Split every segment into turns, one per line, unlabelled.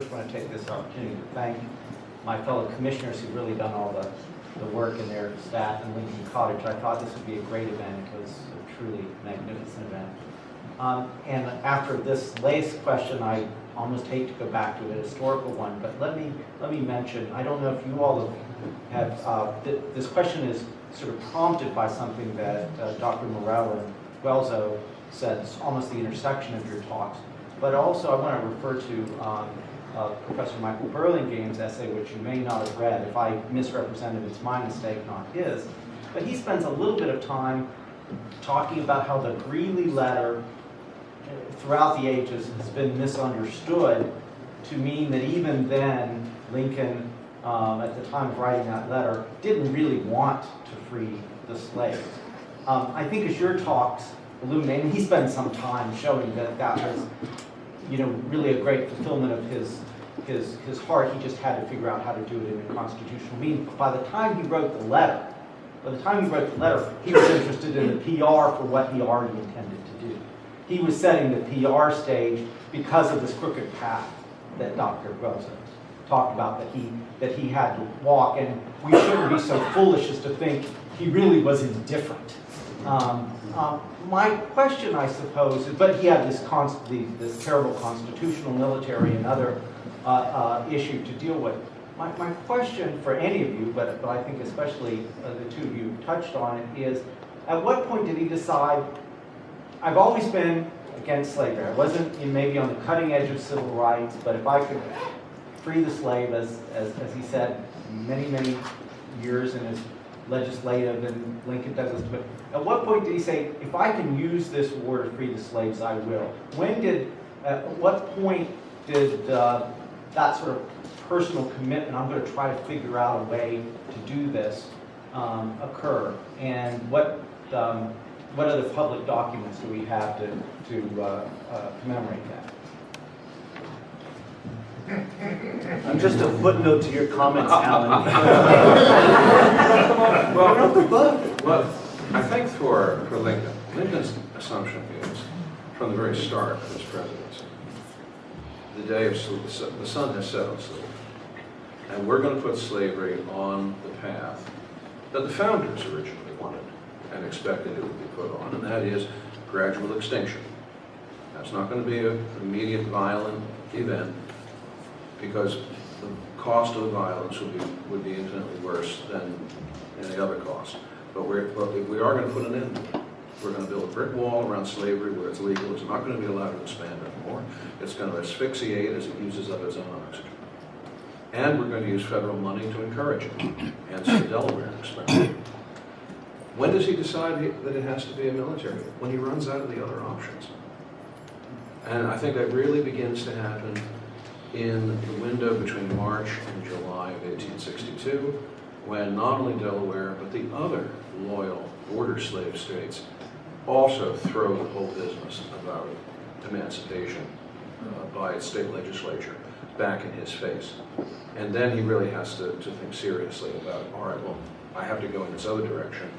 I want to take this opportunity to thank my fellow commissioners who've really done all the work in their staff in Lincoln Cottage. I thought this would be a great event. It was a truly magnificent event. And after this latest question, I almost hate to go back to a historical one, but let me mention, I don't know if you all have this question is sort of prompted by something that Dr. Morell and Guelzo said. It's almost the intersection of your talks. But also I want to refer to Professor Michael Burlingame's essay, which you may not have read. If I misrepresented, it's my mistake, not his. But he spends a little bit of time talking about how the Greeley letter throughout the ages has been misunderstood to mean that even then Lincoln, at the time of writing that letter, didn't really want to free the slaves. I think as your talks illuminate, and he spends some time showing that that was, really a great fulfillment of his heart. He just had to figure out how to do it in a constitutional means. But by the time he wrote the letter, he was interested in the PR for what he already intended to do. He was setting the PR stage because of this crooked path that Dr. Guelzo talked about that he had to walk, and we shouldn't be so foolish as to think he really was indifferent. My question, I suppose, is, but he had this terrible constitutional, military, and other issue to deal with. My question for any of you, but I think especially the two of you touched on it, is at what point did he decide, I've always been against slavery. I wasn't maybe on the cutting edge of civil rights, but if I could free the slave, as he said, many years in his legislative and Lincoln Douglas, but at what point did he say, if I can use this war to free the slaves, I will? At what point did that sort of personal commitment, I'm going to try to figure out a way to do this, occur? And what other public documents do we have to commemorate that?
I'm just a footnote to your comments, Alan.
Well, I think for Lincoln, Lincoln's assumption is, from the very start of his presidency, the day of the sun has set on slavery, and we're going to put slavery on the path that the founders originally wanted and expected it would be put on, and that is gradual extinction. That's not going to be an immediate violent event, because the cost of the violence would be infinitely worse than any other cost. But we are going to put an end to it. We're going to build a brick wall around slavery where it's legal. It's not going to be allowed to expand anymore. It's going to asphyxiate as it uses up its own oxygen. And we're going to use federal money to encourage it, hence the Delaware experiment. When does he decide that it has to be a military? When he runs out of the other options. And I think that really begins to happen in the window between March and July of 1862, when not only Delaware, but the other loyal border slave states also throw the whole business about emancipation by its state legislature back in his face. And then he really has to think seriously about, all right, well, I have to go in this other direction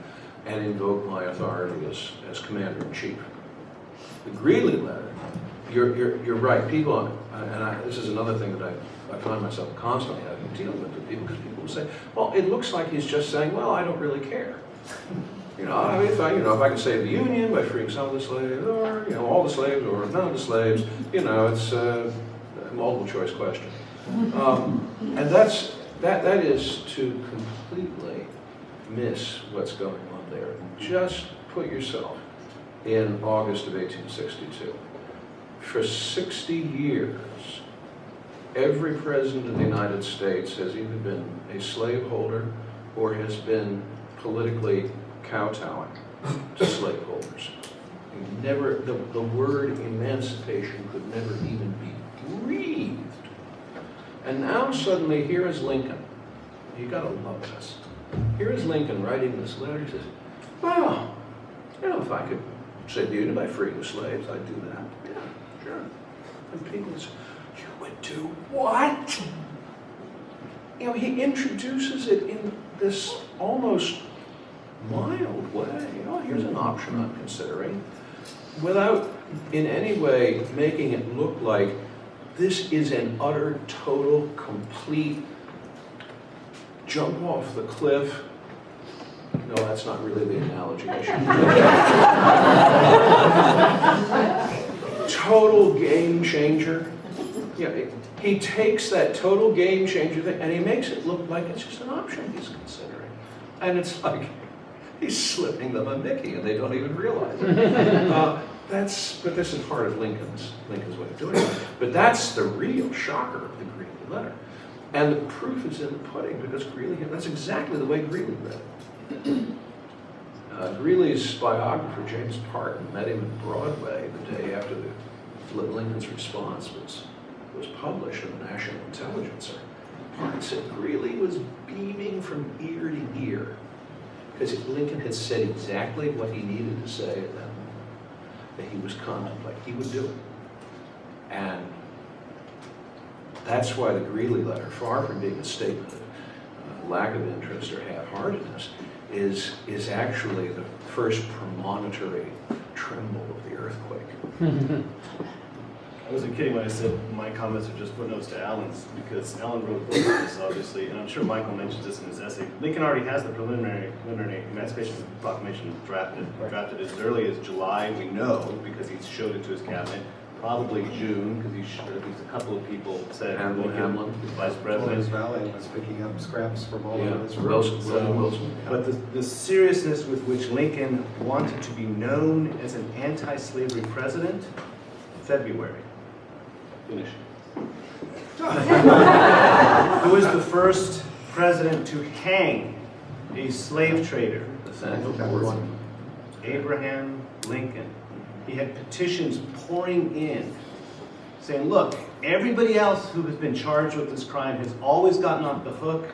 and invoke my authority as commander-in-chief. The Greeley letter, you're right. People, and this is another thing that I find myself constantly having to deal with people, because people will say, well, it looks like he's just saying, well, I don't really care. I mean, if I can save the Union by freeing some of the slaves, or all the slaves, or none of the slaves, it's a multiple choice question. And that is to completely miss what's going on there. Just put yourself in August of 1862. For 60 years, every president of the United States has either been a slaveholder or has been politically kowtowing to slaveholders. The word emancipation could never even be breathed. And now suddenly, here is Lincoln. You gotta love this. Here is Lincoln writing this letter. He says, well, if I could save the Union by freeing the slaves, I'd do that. Yeah, sure. And people say, you would do what? He introduces it in this almost mild way. Here's an option I'm considering, without in any way making it look like This is an utter, total, complete jump off the cliff. No, that's not really the analogy I should use. Total game changer. Yeah, he takes that total game changer thing and he makes it look like it's just an option he's considering. And it's like he's slipping them a Mickey and they don't even realize it. But this is part of Lincoln's way of doing it. But that's the real shocker of the Greeley letter. And the proof is in the pudding because that's exactly the way Greeley read it. Greeley's biographer, James Parton, met him at Broadway the day after Lincoln's response was published in the National Intelligencer. Parton said Greeley was beaming from ear to ear because Lincoln had said exactly what he needed to say at that moment, that he was contemplating. He would do it. And that's why the Greeley letter, far from being a statement of lack of interest or half-heartedness, is actually the first premonitory tremble of the earthquake.
I wasn't kidding when I said my comments are just footnotes to Alan's, because Alan wrote a book on this, obviously, and I'm sure Michael mentions this in his essay. Lincoln already has the preliminary Emancipation Proclamation drafted as early as July, we know, because he showed it to his cabinet. Probably June, because at least a couple of people said
Hamlin,
Vice President.
Valley was picking up scraps from all over this
Wilson.
But the seriousness with which Lincoln wanted to be known as an anti-slavery president, February. Finish. Who was the first president to hang a slave trader? Abraham Lincoln. He had petitions pouring in saying, look, everybody else who has been charged with this crime has always gotten off the hook.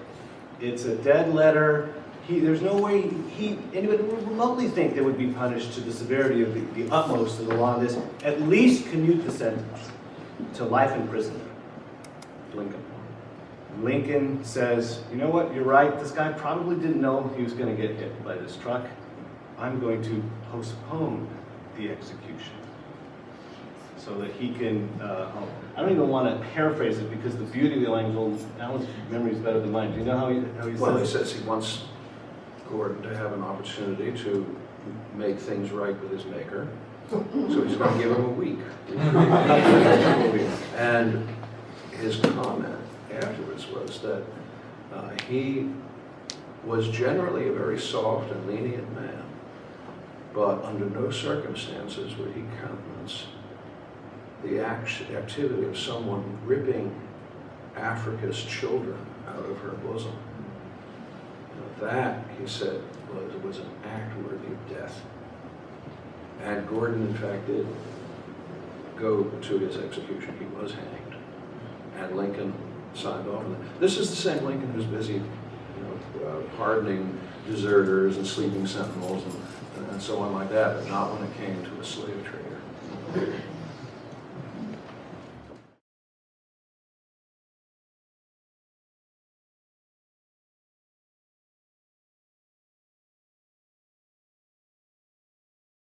It's a dead letter. There's no way anybody would remotely think they would be punished to the severity of the utmost of the law on this. At least commute the sentence to life imprisonment. Lincoln says, you know what, you're right. This guy probably didn't know he was going to get hit by this truck. I'm going to postpone the execution so that he can, I don't even want to paraphrase it because the beauty of the language, Alan's memory is better than mine. Do you know how he
says he wants Gordon to have an opportunity to make things right with his maker, so he's going to give him a week. And his comment afterwards was that he was generally a very soft and lenient man, but under no circumstances would he countenance the activity of someone ripping Africa's children out of her bosom. That, he said, was an act worthy of death. And Gordon, in fact, did go to his execution. He was hanged. And Lincoln signed off on it. This is the same Lincoln who's busy, pardoning deserters and sleeping sentinels and so on like that, but not when it came to a slave trader.